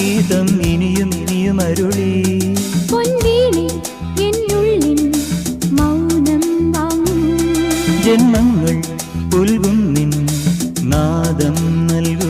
ഗീതം ഇനിയും ഇനിയും അരുളി. പൊൻവീണി എന്നുള്ളിൻ മൗനം വാങ്ങും. ജന്മങ്ങൾ പുൽകും നിൻ നാദം നൽകും.